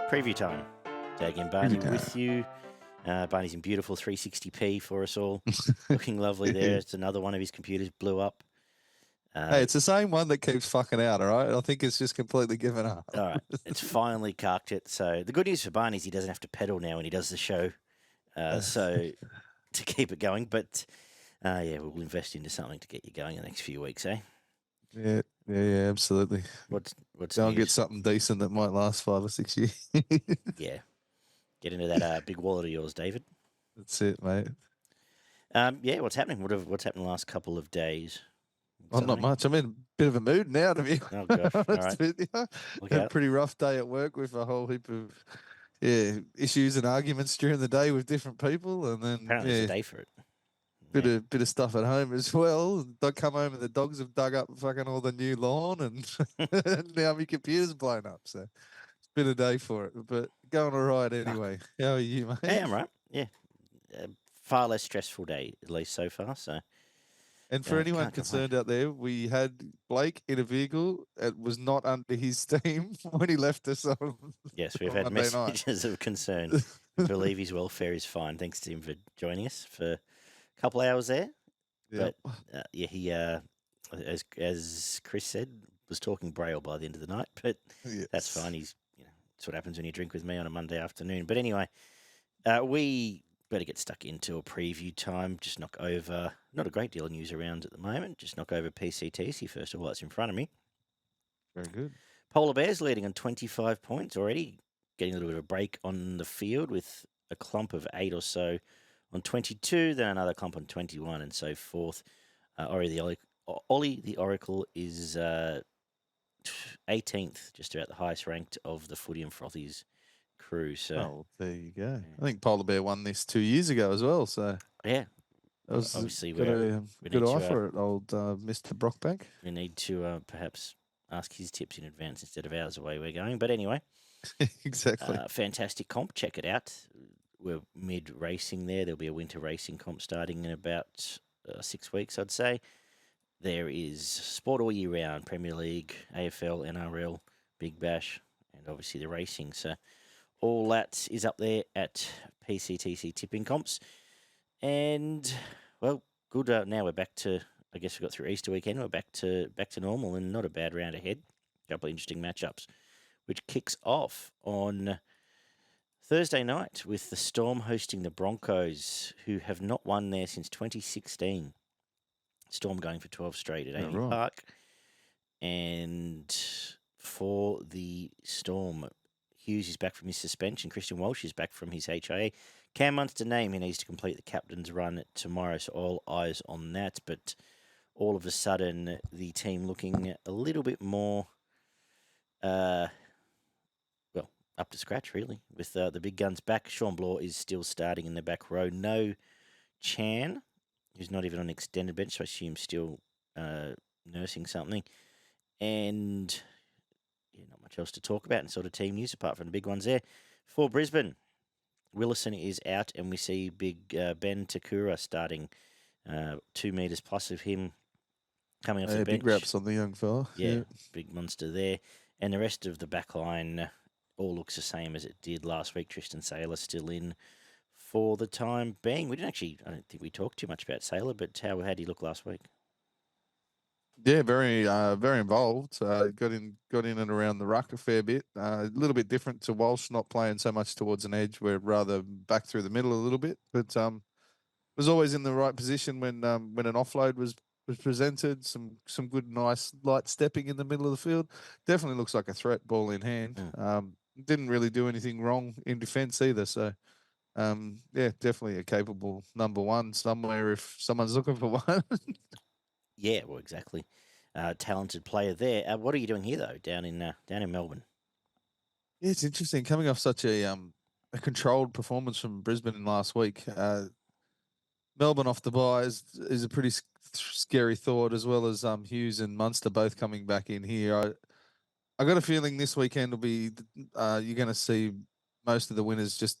Preview time. Daggy Barney with you. Barney's in beautiful 360p for us all. Looking lovely there. It's another one of his computers blew up. Hey, it's the same one that keeps fucking out, all right? I think it's just completely given up. All right. It's finally carked it. So the good news for Barney is he doesn't have to pedal now when he does the show. So to keep it going. But, yeah, we'll invest into something to get you going in the next few weeks, eh? Yeah, absolutely. What's Go news? and get something decent that might last 5 or 6 years. Yeah. Get into that big wallet of yours, David. That's it, mate. Yeah, what's happening? What's happened the last couple of days? Oh, not much. I'm in a bit of a mood now, to be Oh, gosh. All right. with you. Had a pretty rough day at work with a whole heap of issues and arguments during the day with different people, and then apparently there's a day for it. Bit of stuff at home as well. I come home and the dogs have dug up fucking all the new lawn, and now my computer's blown up. So it's been a day for it, but going all right anyway. How are you, mate? Hey, I'm right. Yeah, far less stressful day at least so far. So. And for anyone concerned out there, we had Blake in a vehicle. It was not under his steam when he left us on. Yes, we've had messages of concern. I believe his welfare is fine. Thanks to him for joining us for a couple of hours there. Yep. But he, as Chris said, was talking Braille by the end of the night. But that's fine. He's, that's what happens when you drink with me on a Monday afternoon. But anyway, we better get stuck into a preview time. Just knock over, not a great deal of news around at the moment. Just knock over PCTC first of all. That's in front of me. Very good. Polar Bears leading on 25 points already, getting a little bit of a break on the field with a clump of 8 or so on 22, then another clump on 21 and so forth. Ollie the Oracle is 18th, just about the highest ranked of the Footy and Frothies crew. So, there you go. I think Polar Bear won this 2 years ago as well. So yeah, that was obviously good offer at old Mr. Brockbank. We need to perhaps ask his tips in advance instead of ours the way we're going. But anyway, exactly. Fantastic comp. Check it out. We're mid racing there. There'll be a winter racing comp starting in about 6 weeks, I'd say. There is sport all year round: Premier League, AFL, NRL, Big Bash, and obviously the racing. So all that is up there at PCTC tipping comps. And well, good. Now we're back to. I guess we got through Easter weekend. We're back to normal, and not a bad round ahead. A couple of interesting matchups, which kicks off on Thursday night with the Storm hosting the Broncos, who have not won there since 2016. Storm going for 12 straight at AAMI Park. And for the Storm, Hughes is back from his suspension. Christian Walsh is back from his HIA. Cam Munster name, he needs to complete the captain's run tomorrow, so all eyes on that. But all of a sudden, the team looking a little bit more, up to scratch, really, with the big guns back. Sean Bloor is still starting in the back row. No Chan, who's not even on extended bench, so I assume still nursing something. And not much else to talk about in sort of team news apart from the big ones there. For Brisbane, Willison is out, and we see big Ben Takura starting 2 metres plus of him coming off the bench. Big raps on the young fella. Yeah, big monster there. And the rest of the back line all looks the same as it did last week. Tristan Saylor still in for the time being. I don't think we talked too much about Saylor, but how did he look last week? Yeah, very involved. Got in and around the ruck a fair bit. A little bit different to Walsh, not playing so much towards an edge. We're rather back through the middle a little bit, but was always in the right position when an offload was presented. Some good, nice light stepping in the middle of the field. Definitely looks like a threat, ball in hand. Didn't really do anything wrong in defence either. So. Definitely a capable number one somewhere if someone's looking for one. Yeah, well, exactly. Talented player there. What are you doing here though, down in Melbourne? Yeah, it's interesting coming off such a controlled performance from Brisbane last week. Melbourne off the bye is a pretty scary thought, as well as Hughes and Munster both coming back in here. I got a feeling this weekend will be you're going to see most of the winners just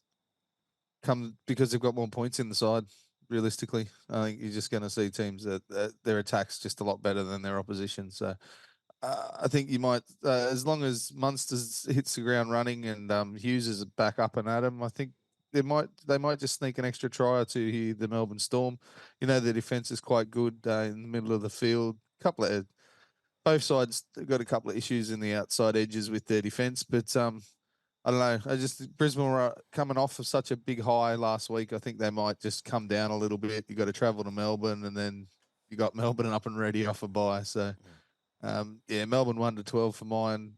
come because they've got more points in the side. Realistically, I think you're just going to see teams that their attacks just a lot better than their opposition. So I think you might, as long as Munster hits the ground running and Hughes is back up and at him, I think they might just sneak an extra try or two here. The Melbourne Storm, the defense is quite good in the middle of the field. Both sides got a couple of issues in the outside edges with their defense, but I don't know. Brisbane were coming off of such a big high last week. I think they might just come down a little bit. You got to travel to Melbourne, and then you got Melbourne up and ready off a bye. So. Melbourne 1-12 for mine.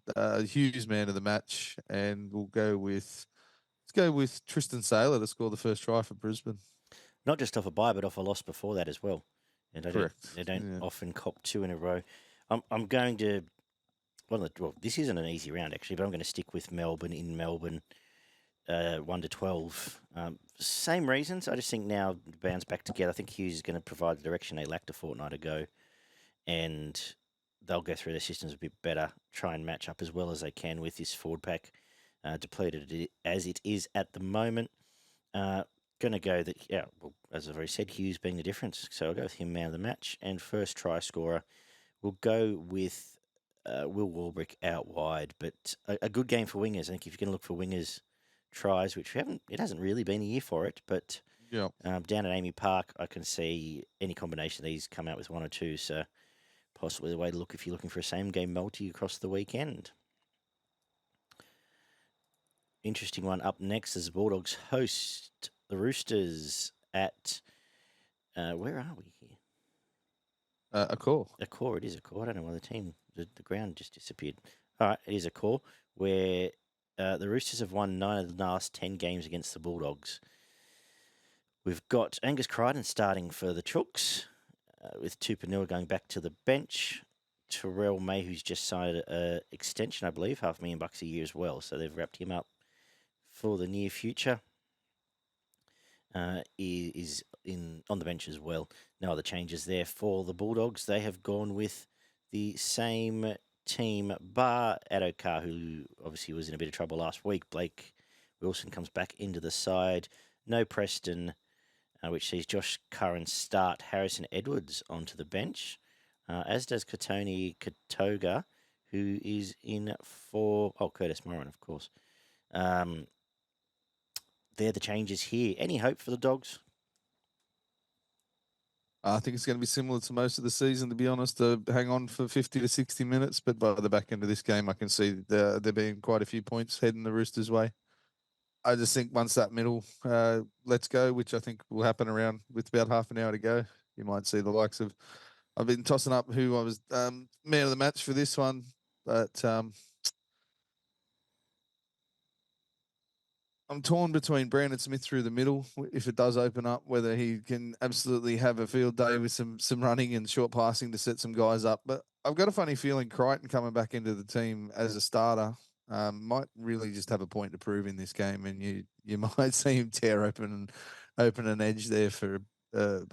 Hughes man of the match, and let's go with Tristan Saylor to score the first try for Brisbane. Not just off a bye, but off a loss before that as well. And Correct. They don't often cop two in a row. I'm going to. Well, this isn't an easy round actually, but I'm going to stick with Melbourne in Melbourne. 1-12. Same reasons. I just think now the band's back together. I think Hughes is going to provide the direction they lacked a fortnight ago, and they'll go through their systems a bit better, try and match up as well as they can with this forward pack, depleted as it is at the moment. Going to go as I've already said, Hughes being the difference. So I'll go with him man of the match. And first try scorer, we'll go with Will Warbrick out wide, but a good game for wingers. I think if you're going to look for wingers tries, which it hasn't really been a year for it, but down at Amy Park, I can see any combination of these come out with one or two. So possibly the way to look if you're looking for a same-game multi across the weekend. Interesting one up next as the Bulldogs host the Roosters at... where are we here? Accor. Accor, it is Accor. I don't know why the ground just disappeared. All right, it is Accor, where the Roosters have won 9 of the last 10 games against the Bulldogs. We've got Angus Crichton starting for the Chooks, with Tupanua going back to the bench. Terrell May, who's just signed an extension, I believe, $500,000 a year as well. So they've wrapped him up for the near future. Is on the bench as well. No other changes there for the Bulldogs. They have gone with the same team, bar Addo-Carr, who obviously was in a bit of trouble last week. Blake Wilson comes back into the side. No Preston, which sees Josh Curran start Harrison Edwards onto the bench, as does Katoni Katoga, who is in for Curtis Moran, of course. They're the changes here. Any hope for the Dogs? I think it's going to be similar to most of the season, to be honest. Hang on for 50 to 60 minutes, but by the back end of this game, I can see there being quite a few points heading the Roosters' way. I just think once that middle lets go, which I think will happen around with about half an hour to go, you might see the likes of... I've been tossing up who I was man of the match for this one, but I'm torn between Brandon Smith through the middle, if it does open up, whether he can absolutely have a field day with some running and short passing to set some guys up. But I've got a funny feeling Crichton coming back into the team as a starter might really just have a point to prove in this game, and you might see him tear open an edge there for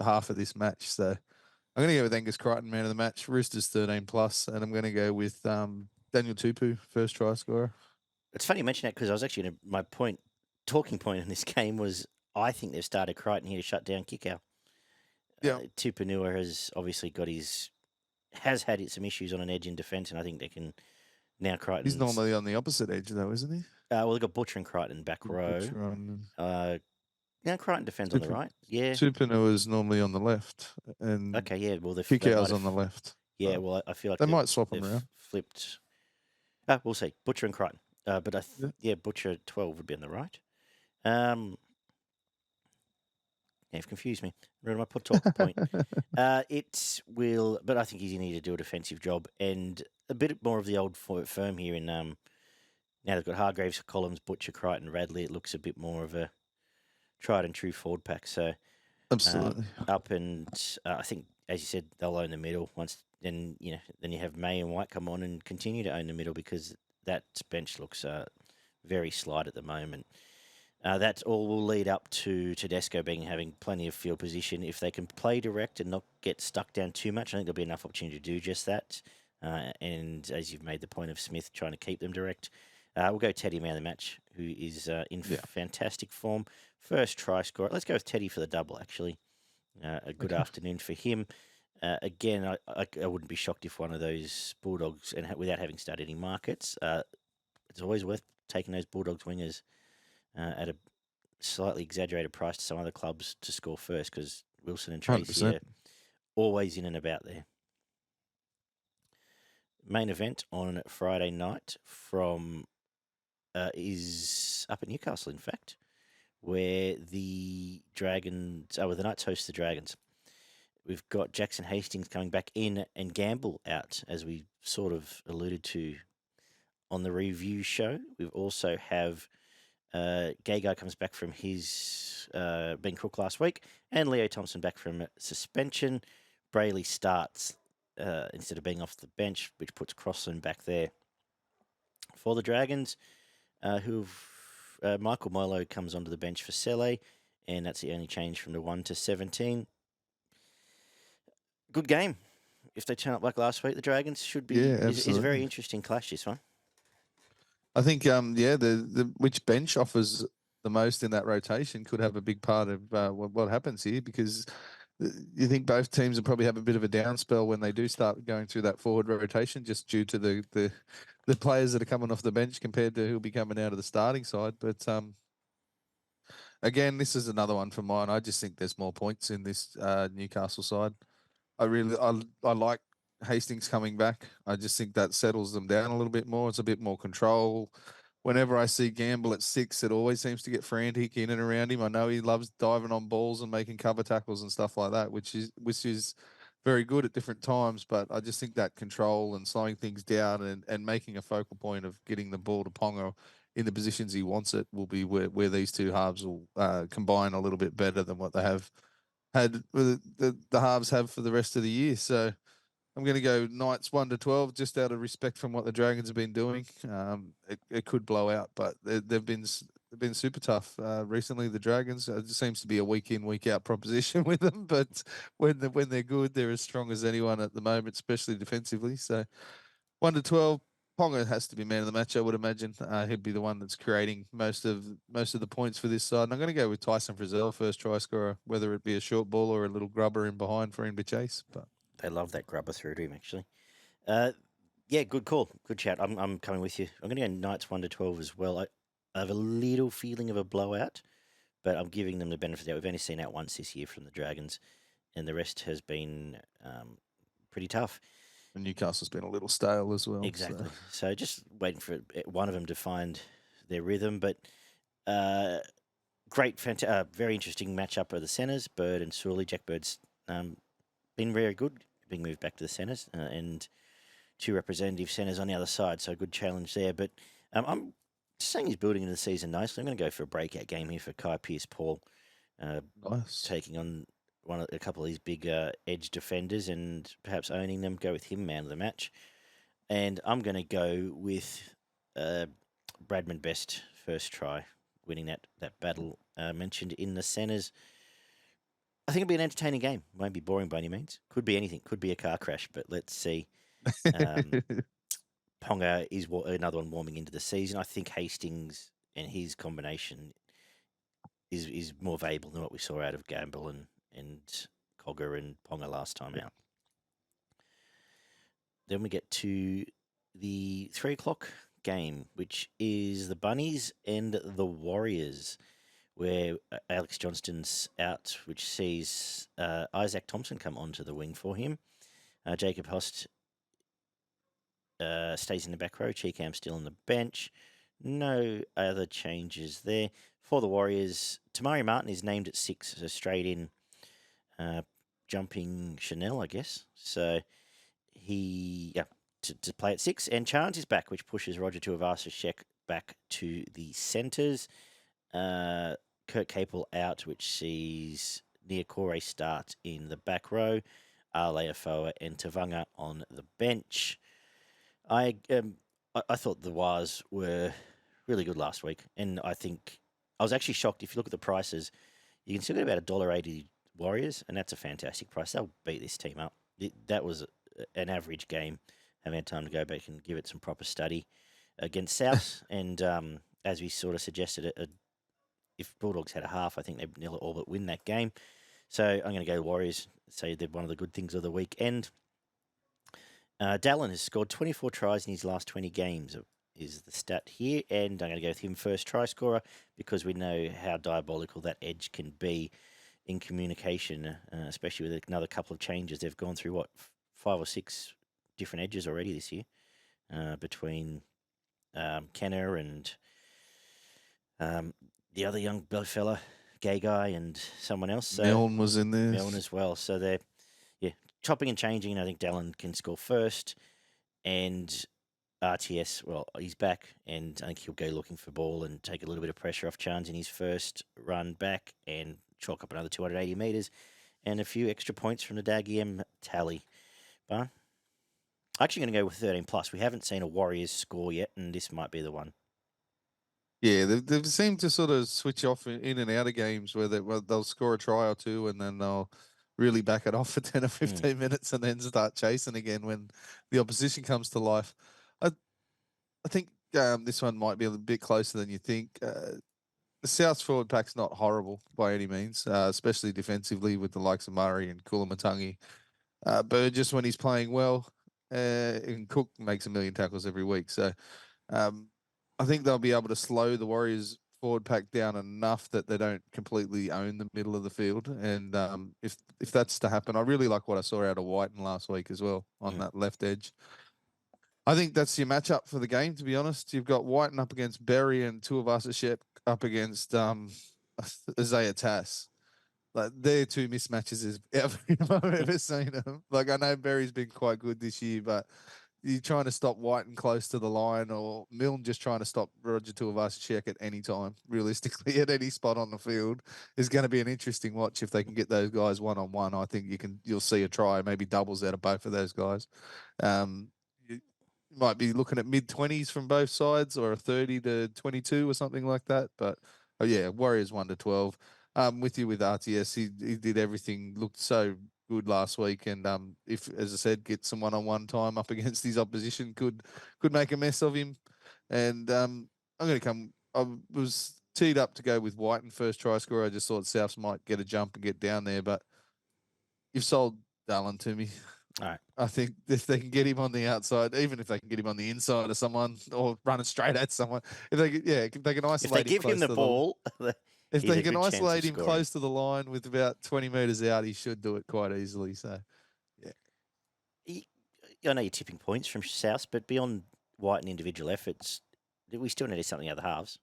half of this match. So I'm going to go with Angus Crichton, man of the match. Roosters 13+, and I'm going to go with Daniel Tupu, first try scorer. It's funny you mention that because I was actually my talking point in this game was I think they've started Crichton here to shut down Kickout. Yeah, Tupanua has obviously has had some issues on an edge in defence, and I think they can now Crichton. He's normally on the opposite edge though, isn't he? Well, they've got Butcher and Crichton back row. Now Crichton defends on the right. Yeah, Tupanua is normally on the left, and okay, yeah. Well, Kickout's on the left. Yeah, well, I feel like they might swap them around. Flipped. We'll see. Butcher and Crichton. But Butcher 12 would be on the right. You've confused me. Remember my talking point. It will, but I think he's going to need to do a defensive job and a bit more of the old firm here. In now they've got Hargraves, Collins, Butcher, Crichton, Radley. It looks a bit more of a tried and true forward pack. So absolutely up and I think, as you said, they'll own the middle once. Then you have May and White come on and continue to own the middle because that bench looks very slight at the moment. That all will lead up to Tedesco having plenty of field position. If they can play direct and not get stuck down too much, I think there'll be enough opportunity to do just that. And as you've made the point of Smith trying to keep them direct, we'll go Teddy man of the match, who is in fantastic form. First try scorer. Let's go with Teddy for the double, actually. A good afternoon for him. Again, I wouldn't be shocked if one of those Bulldogs, and without having studied any markets, it's always worth taking those Bulldogs wingers at a slightly exaggerated price to some other clubs to score first, because Wilson and Tracy 100%. are always in and about there. Main event on Friday night is up at Newcastle, in fact, where the Dragons, the Knights host the Dragons. We've got Jackson Hastings coming back in and Gamble out, as we sort of alluded to on the review show. We also have Gagai comes back from his being cooked last week, and Leo Thompson back from suspension. Brayley starts instead of being off the bench, which puts Crossland back there. For the Dragons, Michael Milo comes onto the bench for Sele, and that's the only change from the 1 to 17. Good game. If they turn up like last week, the Dragons should be. Yeah, Is a very absolutely. interesting clash, this one. I think the which bench offers the most in that rotation could have a big part of what happens here, because you think both teams will probably have a bit of a down spell when they do start going through that forward rotation, just due to the players that are coming off the bench compared to who'll be coming out of the starting side. But again, this is another one for mine. I just think there's more points in this Newcastle side. I like Hastings coming back. I just think that settles them down a little bit more. It's a bit more control. Whenever I see Gamble at 6, it always seems to get frantic in and around him. I know he loves diving on balls and making cover tackles and stuff like that, which is very good at different times. But I just think that control and slowing things down and making a focal point of getting the ball to Ponga in the positions he wants it will be where these two halves will combine a little bit better than what they have had the halves have for the rest of the year. So I'm going to go Knights 1 to 12, just out of respect from what the Dragons have been doing. It could blow out, but they've been super tough recently. The Dragons, it seems to be a week in, week out proposition with them. But when they're good, they're as strong as anyone at the moment, especially defensively. So 1 to 12. Ponga has to be man of the match, I would imagine. He'd be the one that's creating most of the points for this side. And I'm going to go with Tyson Frizzell, first try scorer, whether it be a short ball or a little grubber in behind for him to chase. But They love that grubber through to him, actually. Yeah, good call. Good shout. I'm coming with you. I'm going to go Knights 1 to 12 as well. I have a little feeling of a blowout, but I'm giving them the benefit of the doubt. We've only seen that once this year from the Dragons, and the rest has been pretty tough. Newcastle's been a little stale as well. Exactly. So just waiting for one of them to find their rhythm. But very interesting matchup of the centres, Bird and Sully. Jack Bird's been very good, being moved back to the centres, and two representative centres on the other side. So a good challenge there. But I'm just saying he's building into the season nicely. I'm going to go for a breakout game here for Kai Pearce-Paul, Nice. taking on a couple of these big edge defenders and perhaps owning them. Go with him man of the match. And I'm going to go with Bradman Best first try, winning that battle mentioned in the centres. I think it'll be an entertaining game. Won't be boring by any means. Could be anything. Could be a car crash, but let's see. Ponga is another one warming into the season. I think Hastings and his combination is more valuable than what we saw out of Gamble and Cogger and Ponga last time out. Then we get to the 3 o'clock game, which is the Bunnies and the Warriors, where Alex Johnston's out, which sees Isaac Thompson come onto the wing for him. Jacob Host stays in the back row. Cheekham still on the bench. No other changes there. For the Warriors, Tamari Martin is named at 6, so straight in, jumping Chanel, I guess. So to play at 6. And Chance is back, which pushes Roger Tuivasa-Sheck back to the centres. Kurt Capel out, which sees Niokore start in the back row. Aleafoa and Tavanga on the bench. I thought the Wars were really good last week, and I think I was actually shocked. If you look at the prices, you can still get about $1.80 Warriors, and that's a fantastic price. They'll beat this team up. That was an average game. Haven't had time to go back and give it some proper study against South, and as we sort of suggested, if Bulldogs had a half, I think they'd nearly all but win that game. So I'm going to go Warriors. Say they're one of the good things of the week. And Dallin has scored 24 tries in his last 20 games, is the stat here. And I'm going to go with him first try scorer because we know how diabolical that edge can be in communication, especially with another couple of changes. They've gone through, 5 or 6 different edges already this year between Kenner and the other young fella, gay guy, and someone else. So Milne was in there. Milne as well. So they're chopping and changing. I think Dallin can score first, and RTS, well, he's back, and I think he'll go looking for ball and take a little bit of pressure off Chance in his first run back and chalk up another 280 metres and a few extra points from the Daggy M tally. Barn? I'm actually going to go with 13 plus. We haven't seen a Warriors score yet, and this might be the one. Yeah, they've seemed to sort of switch off in and out of games where they'll score a try or two and then they'll really back it off for 10 or 15 minutes and then start chasing again when the opposition comes to life. I think this one might be a bit closer than you think. The South's forward pack's not horrible by any means, especially defensively with the likes of Murray and Kulamatangi. Burgess, when he's playing well, and Cook makes a million tackles every week. So I think they'll be able to slow the Warriors forward pack down enough that they don't completely own the middle of the field. And if that's to happen, I really like what I saw out of Whiten last week as well on that left edge. I think that's your matchup for the game, to be honest. You've got Whiten up against Berry and Tuivasa-Sheck up against Isaiah Tass. Like, they're two mismatches I've ever seen them. Like, I know Berry's been quite good this year, but you're trying to stop Whiten close to the line, or Milne just trying to stop Roger Tuivasa-Sheck at any time, realistically, at any spot on the field, is going to be an interesting watch if they can get those guys one-on-one. I think you'll see a try, maybe doubles out of both of those guys. You might be looking at mid-20s from both sides, or a 30 to 22 or something like that. But, oh yeah, Warriors 1 to 12. With you with RTS, he did everything, looked so good last week, and if, as I said, get some one-on-one time up against his opposition, could make a mess of him. And I'm going to come. I was teed up to go with Whiten first try scorer. I just thought Souths might get a jump and get down there, but you've sold Dallin to me. All right. I think if they can get him on the outside, even if they can get him on the inside of someone or running straight at someone, if they can isolate If they give him the ball, if he's they a can good chance isolate of him scoring. close to the line with about 20 metres out, he should do it quite easily. So, yeah. I know you're tipping points from South, but beyond White and individual efforts, we still need something out of the halves.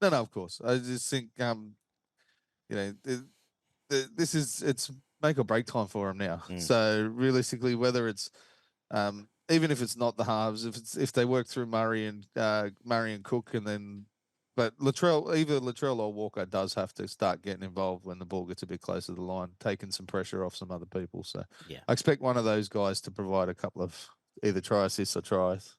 No, of course. I just think, it's make or break time for him now. So realistically, whether it's even if it's not the halves, if they work through Murray and Cook, and then, but either Latrell or Walker does have to start getting involved when the ball gets a bit closer to the line, taking some pressure off some other people. So yeah, I expect one of those guys to provide a couple of either try assists or tries.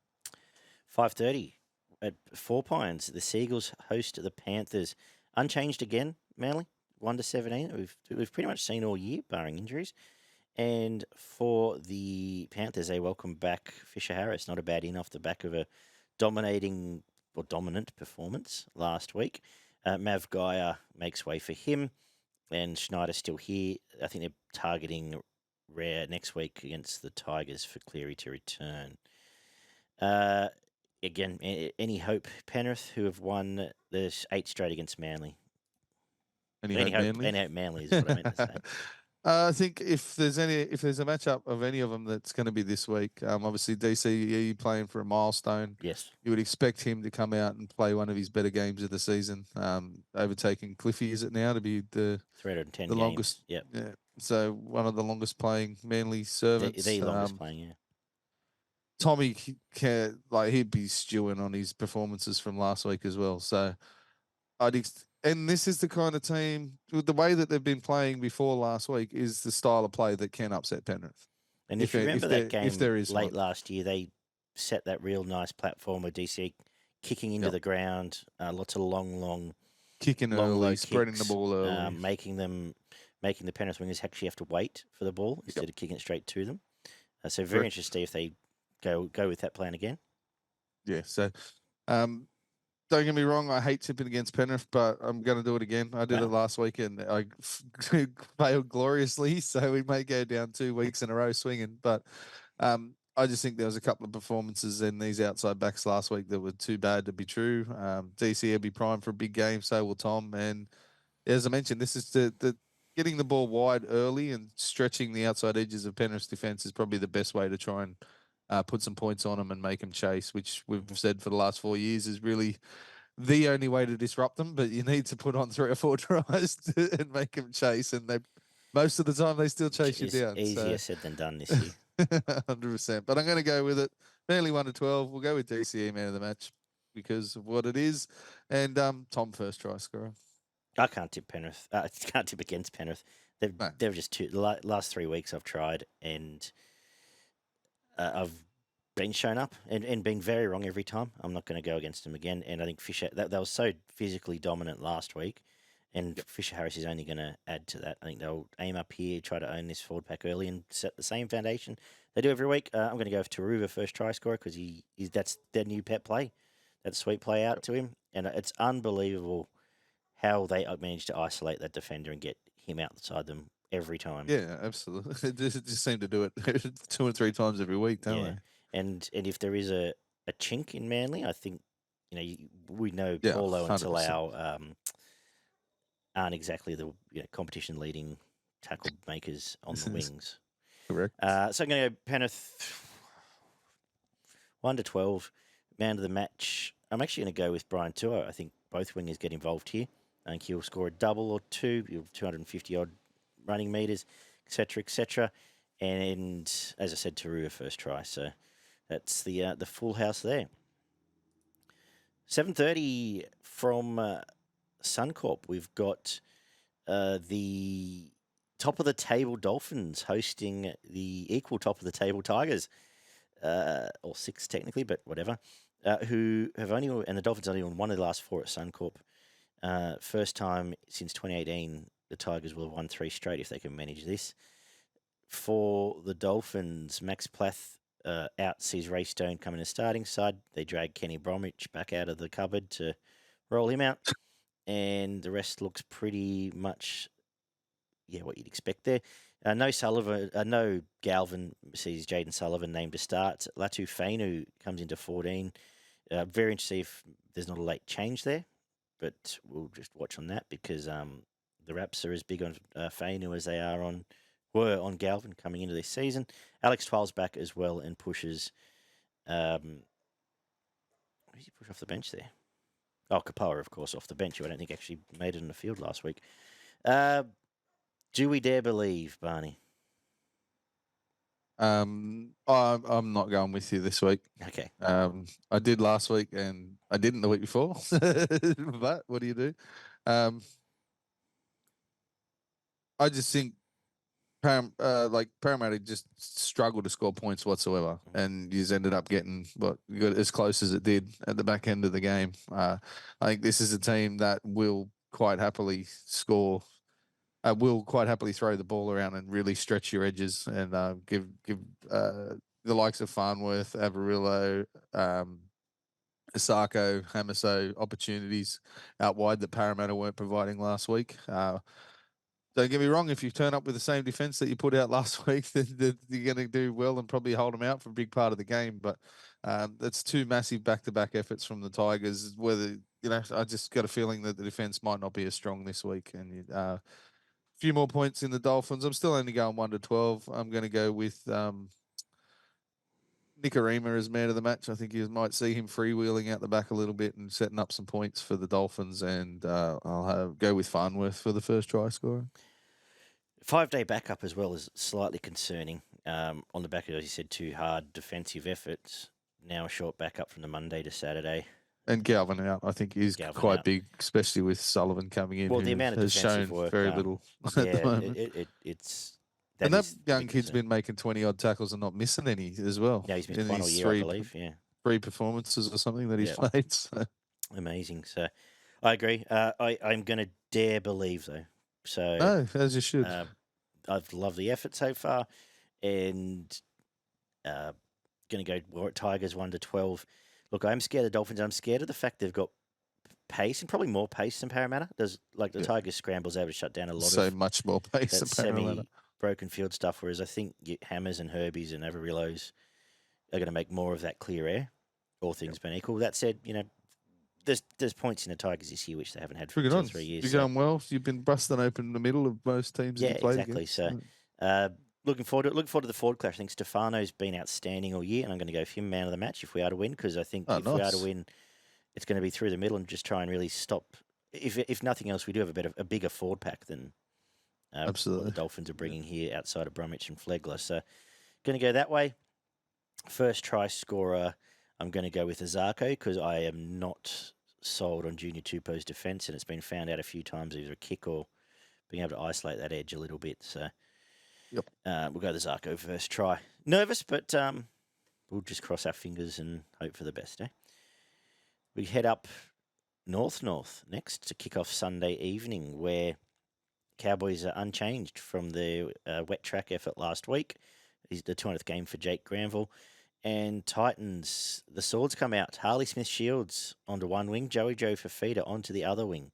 5:30 at Four Pines. The Seagulls host the Panthers. Unchanged again, Manly 1 to 17. We've pretty much seen all year, barring injuries. And for the Panthers, they welcome back Fisher Harris. Not a bad in off the back of a dominant performance last week. Mav Gaia makes way for him, and Schneider's still here. I think they're targeting Rare next week against the Tigers for Cleary to return. Again, any hope, Penrith, who have won the 8 straight against Manly? Any hope Manly is what I meant to say. I think if there's a matchup of any of them that's going to be this week, obviously DCE playing for a milestone. Yes, you would expect him to come out and play one of his better games of the season, overtaking Cliffy. Is it now to be the 310 the games. longest? Yep. Yeah. So one of the longest playing Manly servants. The longest playing, yeah. Tommy he'd be stewing on his performances from last week as well. So and this is the kind of team, with the way that they've been playing before last week, is the style of play that can upset Penrith. And if you remember that game if there is late last year, they set that real nice platform with DC kicking into the ground, lots of long kicking early, spreading the ball early, making the Penrith wingers actually have to wait for the ball instead of kicking it straight to them. So very interesting if they go with that plan again. Yeah. So, don't get me wrong, I hate tipping against Penrith, but I'm going to do it again. I did it Wow. last week and I failed gloriously, so we may go down 2 weeks in a row swinging. But I just think there was a couple of performances in these outside backs last week that were too bad to be true. DC will be primed for a big game, so will Tom. And as I mentioned, this is the getting the ball wide early and stretching the outside edges of Penrith's defence is probably the best way to try and put some points on them and make them chase, which we've said for the last 4 years is really the only way to disrupt them. But you need to put on 3 or 4 tries and make them chase, and they most of the time they still chase you It's down. easier So said than done this year. 100%. But I'm going to go with it. Manly 1-12. We'll go with DCE man of the match because of what it is, and Tom first try scorer. I can't tip Penrith. I can't tip against Penrith. No. They're just too. The last 3 weeks I've tried and I've been shown up and been very wrong every time. I'm not going to go against them again. And I think Fisher, they was so physically dominant last week, and Fisher Harris is only going to add to that. I think they'll aim up here, try to own this forward pack early, and set the same foundation they do every week. I'm going to go with Taruva first try scorer because that's their new pet play, that sweet play out to him, and it's unbelievable how they managed to isolate that defender and get him outside them every time. Yeah, absolutely. It just seem to do it 2 or 3 times every week, don't Yeah, and if there is a chink in Manly, I think we know they? Yeah, Paulo and 100%. Talau aren't exactly the competition leading tackle makers on the wings. Correct. So I'm going to go Penrith 1-12, man of the match. I'm actually going to go with Brian Tua. I think both wingers get involved here. I think he'll score a double or two, 250 odd running meters, etc., etc. And as I said, Taru first try. So that's the full house there. 7:30 from Suncorp. We've got the top of the table Dolphins hosting the equal top of the table Tigers, or 6 technically, but whatever. Who have and the Dolphins only won one of the last 4 at Suncorp. First time since 2018, the Tigers will have won 3 straight if they can manage this. For the Dolphins, Max Plath out sees Ray Stone come in the starting side. They drag Kenny Bromwich back out of the cupboard to roll him out. And the rest looks pretty much, what you'd expect there. No Galvin sees Jaden Sullivan named to start. Latu Fainu comes into 14. Very interested to see if there's not a late change there, but we'll just watch on that because the Raps are as big on Fainu as they were on Galvin coming into this season. Alex Twell's back as well and pushes. Who did he push off the bench there? Oh, Kapoa, of course, off the bench, who I don't think actually made it in the field last week. Do we dare believe, Barney? I'm not going with you this week. Okay. I did last week and I didn't the week before. But what do you do? I just think Parramatta just struggled to score points whatsoever, and you ended up getting you got as close as it did at the back end of the game. I think this is a team that will quite happily score. Will quite happily throw the ball around and really stretch your edges and give the likes of Farnworth, Avarillo, Asako, Hamaso opportunities out wide that Parramatta weren't providing last week. Don't get me wrong, if you turn up with the same defence that you put out last week, then you're going to do well and probably hold them out for a big part of the game. But that's 2 massive back-to-back efforts from the Tigers. Whether I just got a feeling that the defence might not be as strong this week, and a few more points in the Dolphins. I'm still only going 1-12. I'm going to go with Nikorima as man of the match. I think you might see him freewheeling out the back a little bit and setting up some points for the Dolphins. And I'll go with Farnworth for the first try scorer. 5-day backup as well is slightly concerning. On the back of, as you said, 2 hard defensive efforts. Now a short backup from the Monday to Saturday. And Galvin out, I think, is quite big, especially with Sullivan coming in. Well, the amount of has defensive shown work, very little at the moment. It's that young kid's been making 20 odd tackles and not missing any as well. Yeah, he's missed 1 all year, I believe. Yeah, 3 performances or something that he's played. So. Amazing. So, I agree. I'm going to dare believe though. So no, as you should. I've loved the effort so far, and going to go Tigers 1-12. Look, I'm scared of the Dolphins. I'm scared of the fact they've got pace and probably more pace than Parramatta. Does the Tigers scrambles able to shut down a lot So of much more pace that than Parramatta. semi-broken field stuff, whereas I think Hammers and Herbies and Avarillos are going to make more of that clear air, all things being equal. That said, there's points in the Tigers this year which they haven't had for Bring it 2 or on. 3 years. You're So, going well. You've been busting open the middle of most teams that yeah, you played exactly. against. So, looking forward to the forward clash. I think Stefano's been outstanding all year, and I'm going to go for him man of the match if we are to win, because I think if we are to nice. win, it's going to be through the middle and just try and really stop. If nothing else, we do have a bigger forward pack than what Absolutely. the Dolphins are bringing here outside of Bromwich and Flegler. So, going to go that way. First try scorer, I'm going to go with Azarko because I am not sold on Junior Tupou's defence, and it's been found out a few times either a kick or being able to isolate that edge a little bit. So we'll go the Zarko first try. Nervous, but we'll just cross our fingers and hope for the best. We head up north next to kick off Sunday evening, where Cowboys are unchanged from their wet track effort last week. It's the 200th game for Jake Granville. And Titans, the swords come out. Harley Smith-Shields onto one wing, Joey Joe Fafita onto the other wing.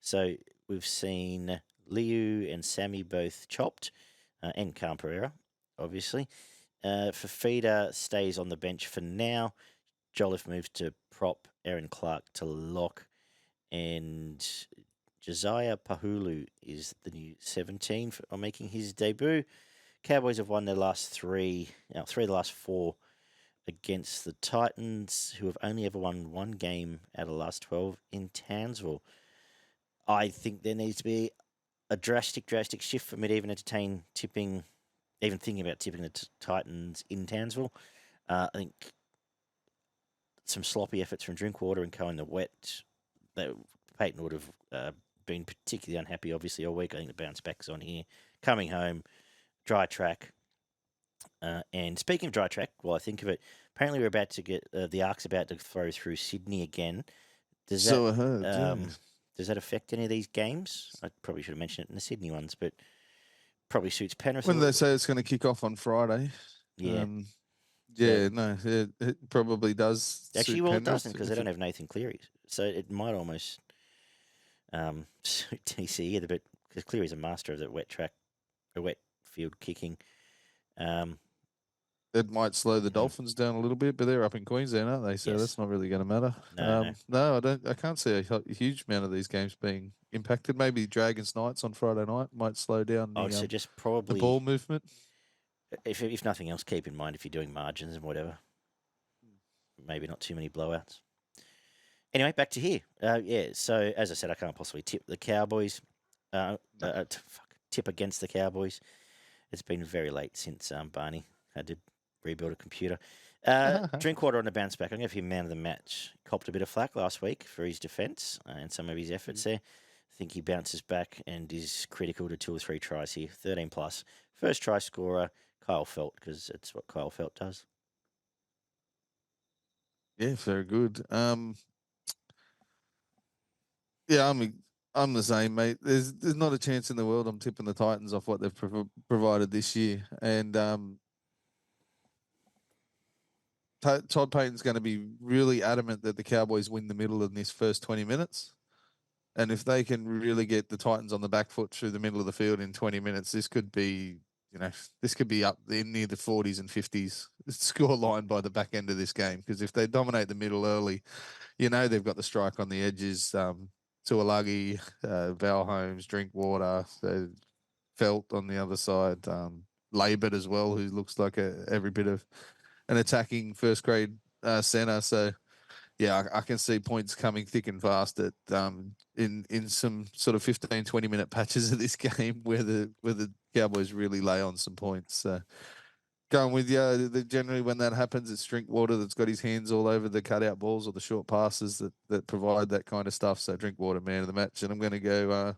So we've seen Liu and Sammy both chopped, and Khan Pereira, obviously. Fafita stays on the bench for now. Jolliffe moves to prop, Aaron Clark to lock, and Josiah Pahulu is the new 17 on making his debut. Cowboys have won their last three of the last four against the Titans, who have only ever won one game out of the last 12 in Townsville. I think there needs to be a drastic shift for me to even entertain thinking about tipping the Titans in Townsville. I think some sloppy efforts from Drinkwater and Co in the wet, that Peyton would have been particularly unhappy, obviously, all week. I think the bounce back's on here. Coming home, dry track. And speaking of dry track, while I think of it, apparently we're about to get the Ark's about to throw through Sydney again. Does I heard. Does that affect any of these games? I probably should have mentioned it in the Sydney ones, but probably suits Penrith. When they say it's going to kick off on Friday, Yeah. It probably does. Actually, well, it doesn't because they don't have Nathan Cleary, so it might almost suit TC either. But because Cleary's a master of the wet field kicking. It might slow the Dolphins down a little bit, but they're up in Queensland, aren't they? So that's not really going to matter. No, I don't. I can't see a huge amount of these games being impacted. Maybe Dragons Knights on Friday night might slow down the ball movement. If nothing else, keep in mind if you're doing margins and whatever, maybe not too many blowouts. Anyway, back to here. So as I said, I can't possibly tip the Cowboys. Tip against the Cowboys. It's been very late since Barney had to rebuild a computer. Drinkwater on the bounce back. I'm going to give him man of the match. Copped a bit of flack last week for his defence and some of his efforts there. I think he bounces back and is critical to 2 or 3 tries here. 13 plus. First try scorer, Kyle Felt, because it's what Kyle Felt does. Yeah, very good. I'm the same, mate. There's not a chance in the world I'm tipping the Titans off what they've provided this year, and Todd Payton's going to be really adamant that the Cowboys win the middle in this first 20 minutes. And if they can really get the Titans on the back foot through the middle of the field in 20 minutes, this could be up in near the 40s and 50s score line by the back end of this game. Because if they dominate the middle early, they've got the strike on the edges. Tuolagi, Val Holmes, Drinkwater, Felt on the other side, Labert as well, who looks like every bit of an attacking first grade center. So yeah, I can see points coming thick and fast at in some sort of 15, 20-minute patches of this game where the Cowboys really lay on some points. So going with you, generally when that happens, it's Drinkwater that's got his hands all over the cutout balls or the short passes that provide that kind of stuff. So Drinkwater, man of the match. And I'm going to go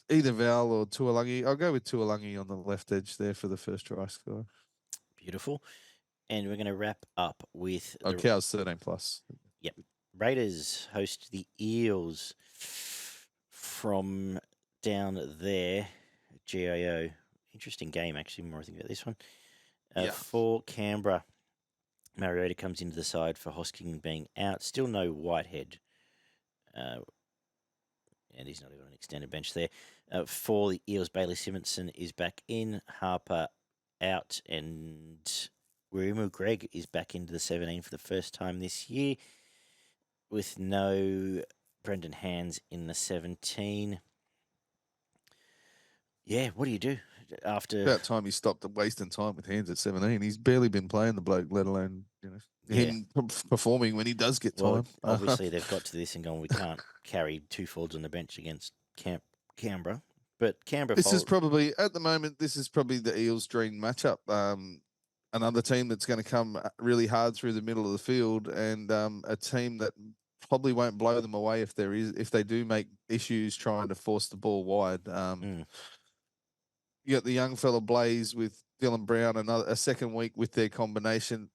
either Val or Tuolungi. I'll go with Tuolungi on the left edge there for the first try score. Beautiful. And we're going to wrap up with... Cows 13 plus. Yep. Raiders host the Eels from down there. GIO. Interesting game, actually, more I think about this one. For Canberra, Mariota comes into the side for Hosking being out. Still no Whitehead. And he's not even on an extended bench there. For the Eels, Bailey Simonson is back in, Harper out, and Wirimu Greg is back into the 17 for the first time this year, with no Brendan Hands in the 17. Yeah, what do you do after? About time he stopped wasting time with Hands at 17. He's barely been playing the bloke, let alone him performing when he does get time. Obviously, they've got to this and gone, we can't carry two forwards on the bench against Canberra. But Canberra... This is probably, at the moment, the Eels' dream matchup. Another team that's going to come really hard through the middle of the field, and a team that probably won't blow them away if they do make issues trying to force the ball wide. You got the young fella Blaze with Dylan Brown, a second week with their combination.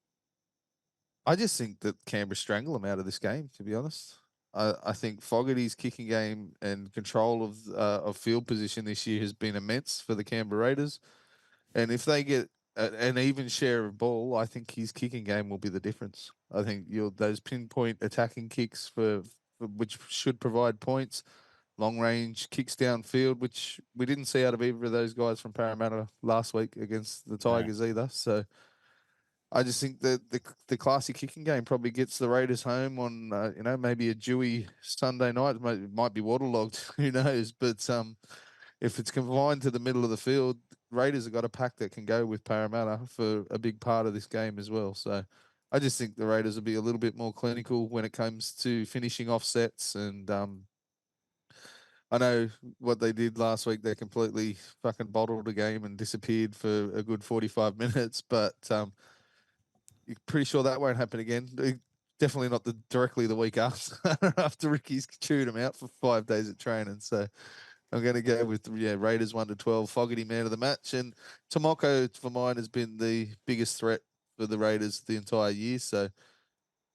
I just think that Canberra strangle them out of this game, to be honest. I think Fogarty's kicking game and control of field position this year has been immense for the Canberra Raiders. And if they get an even share of ball, I think his kicking game will be the difference. I think those pinpoint attacking kicks for which should provide points, long range kicks downfield, which we didn't see out of either of those guys from Parramatta last week against the Tigers either. So I just think that the classy kicking game probably gets the Raiders home on maybe a dewy Sunday night. It might be waterlogged, who knows? But if it's confined to the middle of the field, Raiders have got a pack that can go with Parramatta for a big part of this game as well. So I just think the Raiders will be a little bit more clinical when it comes to finishing offsets. And I know what they did last week. They completely fucking bottled the game and disappeared for a good 45 minutes. But you're pretty sure that won't happen again. Definitely not directly the week after Ricky's chewed them out for 5 days of training. So I'm going to go with Raiders 1-12, Fogarty man of the match, and Tomoko for mine has been the biggest threat for the Raiders the entire year. So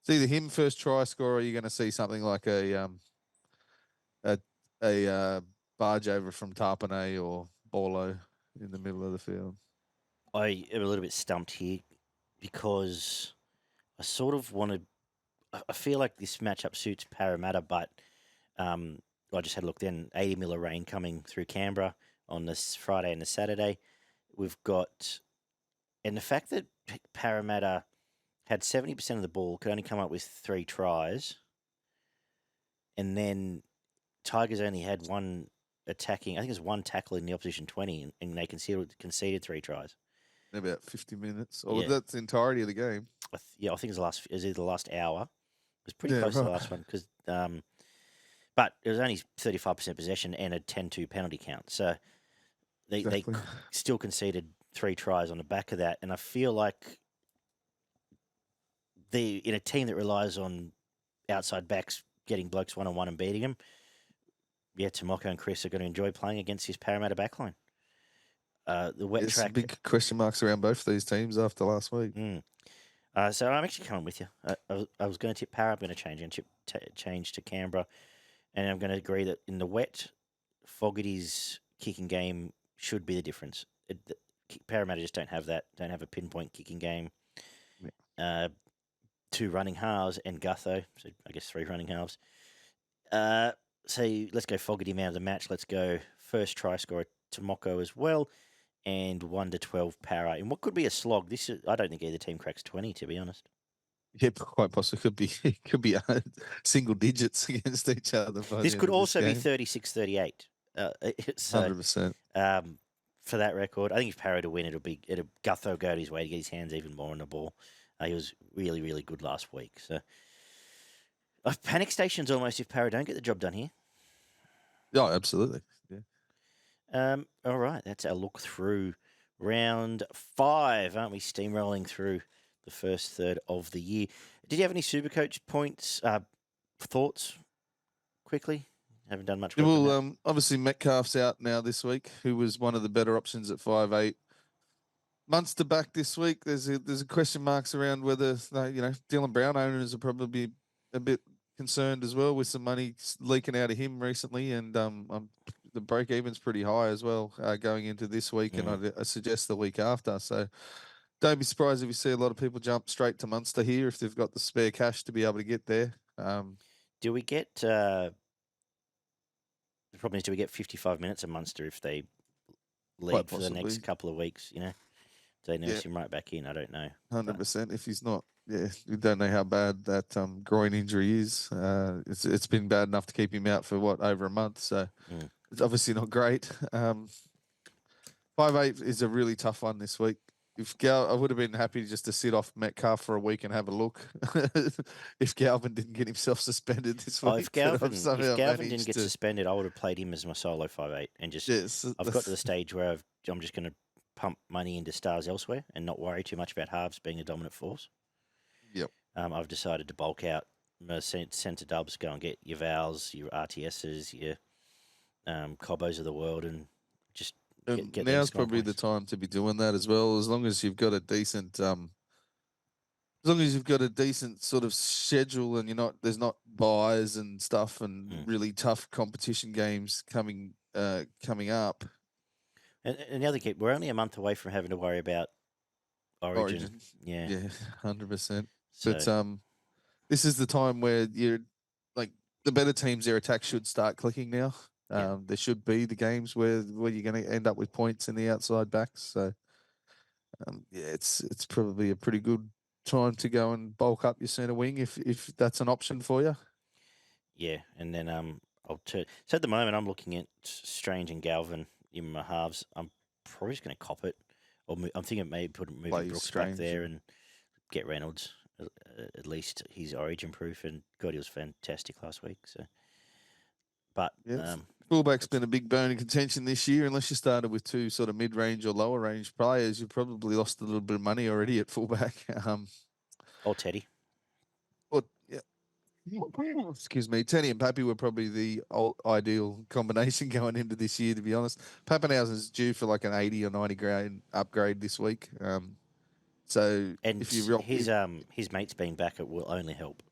it's either him first try scorer, or you're going to see something like a barge over from Tarpanay or Borlo in the middle of the field. I am a little bit stumped here because I sort of want to. I feel like this matchup suits Parramatta, but I just had a look then. 80 mil of rain coming through Canberra on this Friday and the Saturday. We've got, and the fact that Parramatta had 70% of the ball, could only come up with 3 tries, and then Tigers only had one attacking. I think it was one tackle in the opposition 20, and they conceded 3 tries. In about 50 minutes, or that's the entirety of the game. I think it was either the last hour. It was pretty close to the last one because, but it was only 35% possession and a 10-2 penalty count. So they still conceded 3 tries on the back of that, and I feel like in a team that relies on outside backs getting blokes one-on-one and beating them, Tomoko and Chris are going to enjoy playing against his Parramatta backline. The wet track. Big question marks around both of these teams after last week. So I'm actually coming with you. I was going to tip Parra. I'm going to change and change to Canberra, and I'm going to agree that in the wet, Fogarty's kicking game should be the difference. Parramatta just don't have that. Don't have a pinpoint kicking game. 2 running halves and Gutho, so I guess 3 running halves. So let's go Fogarty man of the match. Let's go first try scorer Tomoko as well, and 1-12 Parra. In what could be a slog. I don't think either team cracks 20, to be honest. Yeah, quite possibly could be single digits against each other. This could also be 36-38. 100%. For that record, I think if Parra to win, it'll Gutho go out his way to get his hands even more on the ball. He was really, really good last week. So panic stations almost if Parra don't get the job done here. Oh, absolutely. Yeah. All right, that's our look through round 5, aren't we? Steamrolling through the first third of the year. Did you have any Supercoach points, thoughts? Quickly, haven't done much work. Well, obviously Metcalf's out now this week, who was one of the better options at 5'8". Munster back this week. There's a question marks around whether Dylan Brown owners are probably a bit concerned as well with some money leaking out of him recently, and the break even's pretty high as well going into this week, and I suggest the week after. So don't be surprised if you see a lot of people jump straight to Munster here if they've got the spare cash to be able to get there. Do we get the problem is, do we get 55 minutes of Munster if they lead for the possibly. next couple of weeks? Do they nurse him right back in? I don't know. 100%. If he's not, we don't know how bad that groin injury is. It's been bad enough to keep him out for over a month, so it's obviously not great. 5'8" is a really tough one this week. I would have been happy just to sit off Metcalf for a week and have a look. If Galvin didn't get himself suspended this week, If Galvin didn't get suspended, I would have played him as my solo 5'8" and just. I've got to the stage where I'm just going to pump money into stars elsewhere and not worry too much about halves being a dominant force. Yep. I've decided to bulk out my centre dubs, go and get your Vals, your RTSs, your Cobbos of the world, and just get now's probably the time to be doing that as well. As long as you've got a decent, sort of schedule, and there's not buys and stuff, and really tough competition games coming up. And the other key, we're only a month away from having to worry about Origin. Yeah, 100%. But this is the time where you're like the better teams. Their attack should start clicking now. There should be the games where you're going to end up with points in the outside backs. So it's probably a pretty good time to go and bulk up your centre wing if that's an option for you. Yeah, and then I'll turn. So at the moment, I'm looking at Strange and Galvin in my halves. I'm probably just going to cop it, or I'm thinking maybe moving Brooks back there and get Reynolds. At least he's Origin proof, and God, he was fantastic last week. So, but fullback's been a big bone in contention this year. Unless you started with two sort of mid-range or lower-range players, you probably lost a little bit of money already at fullback. Or Teddy. Excuse me. Teddy and Pappy were probably the ideal combination going into this year, to be honest. Pappenhausen's due for like an 80 or 90 grade upgrade this week. So and if you his mates being back, it will only help.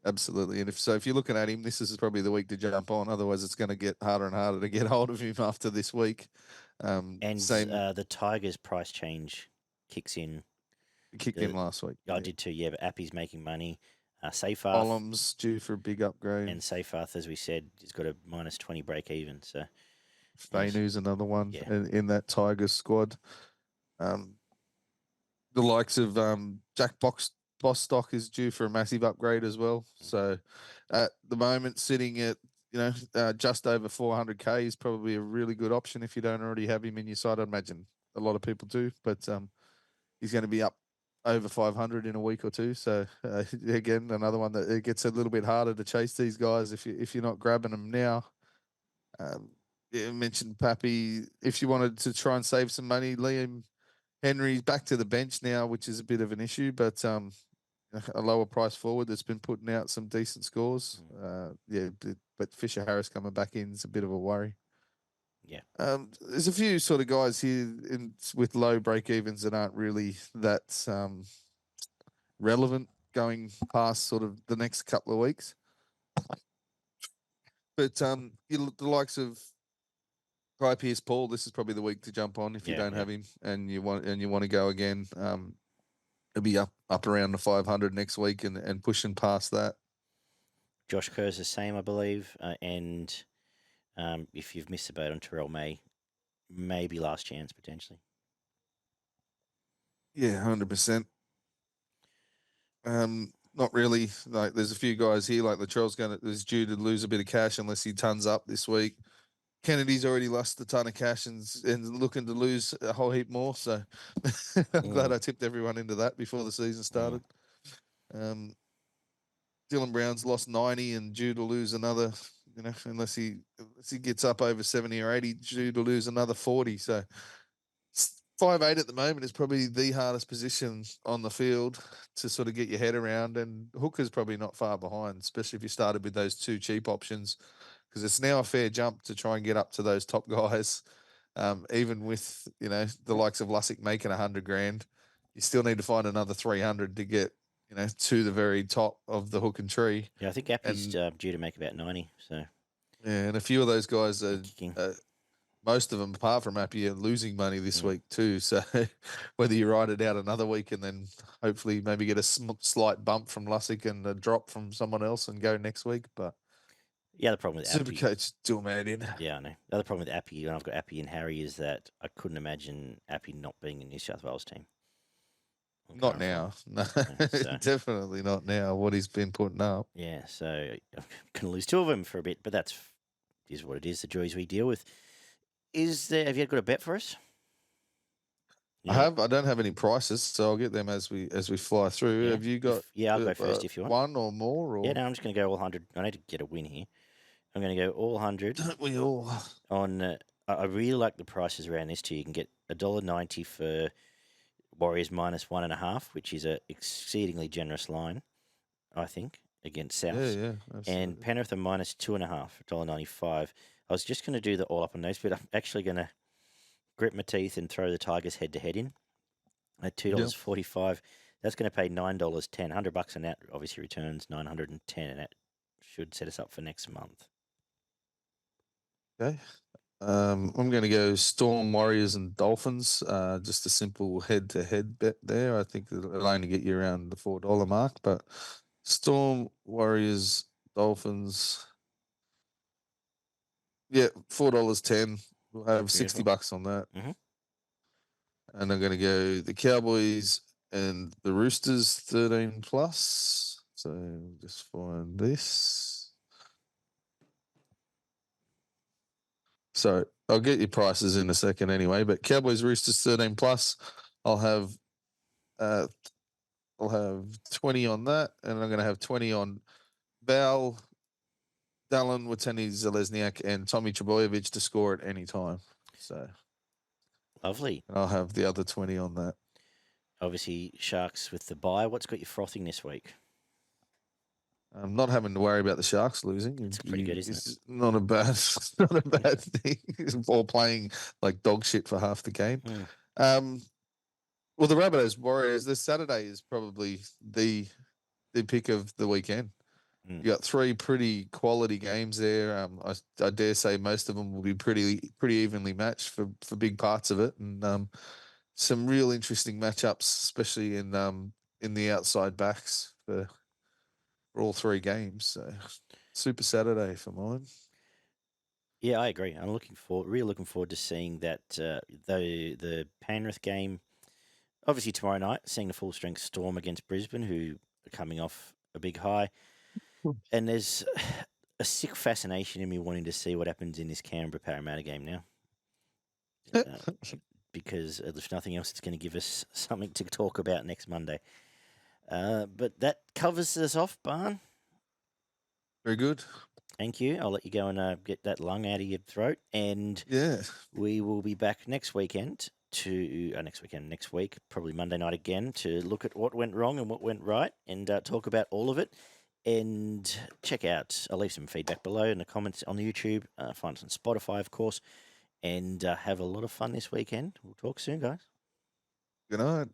Absolutely, and if you're looking at him, this is probably the week to jump on. Otherwise, it's going to get harder and harder to get hold of him after this week. The Tigers price change kicks in. It kicked in last week. I did too. Yeah, but Appy's making money. Seyfarth. Columns due for a big upgrade. And Seyfarth, as we said, has got a -20 break even. So Fainu's another one in that Tigers squad. The likes of Jack Bostock is due for a massive upgrade as well. So at the moment, sitting at just over 400k is probably a really good option if you don't already have him in your side. I'd imagine a lot of people do, but he's going to be up over 500 in a week or two. So again, another one that it gets a little bit harder to chase these guys if you're not grabbing them now. You mentioned Pappy. If you wanted to try and save some money, Liam Henry's back to the bench now, which is a bit of an issue, but a lower price forward that's been putting out some decent scores. But Fisher Harris coming back in is a bit of a worry. Yeah. There's a few sort of guys here with low break evens that aren't really that relevant going past sort of the next couple of weeks. But the likes of Guy Pearce-Paul, this is probably the week to jump on if you don't have him and you want to go again. It'll be up around the 500 next week and pushing past that. Josh Kerr's the same, I believe, and if you've missed the boat on Terrell May, maybe last chance potentially. Yeah, 100%. Not really. Like, there's a few guys here like Latrell's is due to lose a bit of cash unless he tons up this week. Kennedy's already lost a ton of cash and looking to lose a whole heap more. So I'm glad I tipped everyone into that before the season started. Dylan Brown's lost 90 and due to lose another, unless he gets up over 70 or 80, due to lose another 40. So 5'8" at the moment is probably the hardest position on the field to sort of get your head around. And Hooker's probably not far behind, especially if you started with those two cheap options. Because it's now a fair jump to try and get up to those top guys. Even with, the likes of Lussick making 100 grand, you still need to find another 300 to get, to the very top of the hook and tree. Yeah, I think Appy's due to make about 90. So yeah, and a few of those guys are most of them, apart from Appy, are losing money this Mm. week too. So whether you ride it out another week and then hopefully maybe get a slight bump from Lussick and a drop from someone else and go next week. But The other problem with Appy, Supercoach still mad in. yeah, I know. The other problem with Appy, and I've got Appy and Harry, is that I couldn't imagine Appy not being in New South Wales team. on Not current form. now. No, So- definitely not now. What he's been putting up. Yeah, so I'm going to lose two of them for a bit, but is what it is. The joys we deal with. Have you got a bet for us? I don't have any prices, so I'll get them as we fly through. Yeah. Have you got? I'll go first if you want. One or more, or Yeah, no, I'm just going to go all 100. I need to get a win here. I'm going to go all 100 don't we all? on. I really like the prices around this too. You can get $1.90 for Warriors -1.5, which is a exceedingly generous line, I think, against Souths. Yeah, And absolutely. Penrith are -2.5, $1.95. I was just going to do the all up on those, but I'm actually going to grit my teeth and throw the Tigers head to head in at $2.45. That's going to pay $9.10. $100 on that obviously returns $910, and that should set us up for next month. Okay. I'm going to go Storm, Warriors, and Dolphins. Just a simple head-to-head bet there. I think it'll only get you around the $4 mark, but Storm, Warriors, Dolphins. Yeah, $4.10. We'll have Beautiful. $60 on that. Mhm. And I'm going to go the Cowboys and the Roosters 13 plus. So just find this. So I'll get your prices in a second anyway. But Cowboys Roosters 13 plus. I'll have 20 on that, and I'm going to have 20 on Val, Dallin, Wateni, Zelezniak, and Tommy Trebojevic to score at any time. So Lovely. and I'll have the other 20 on that. Obviously, Sharks with the bye. What's got you frothing this week? I'm not having to worry about the Sharks losing. It's pretty good, isn't it? It's not a bad, not a bad thing. Or playing like dog shit for half the game. Well, the Rabbitohs Warriors this Saturday is probably the pick of the weekend. You got three pretty quality games there. I dare say most of them will be pretty evenly matched for big parts of it, and some real interesting matchups, especially in the outside backs for all three games. So Super Saturday for mine. Yeah, I agree. I'm really looking forward to seeing that the Penrith game. Obviously tomorrow night, seeing the full strength Storm against Brisbane, who are coming off a big high. And there's a sick fascination in me wanting to see what happens in this Canberra Parramatta game now. Because if nothing else, it's going to give us something to talk about next Monday. But that covers us off, Barn. Very good. Thank you. I'll let you go and get that lung out of your throat. And we will be back next week, probably Monday night again, to look at what went wrong and what went right and talk about all of it. And check out, I'll leave some feedback below in the comments on the YouTube. Find us on Spotify, of course. And have a lot of fun this weekend. We'll talk soon, guys. Good night.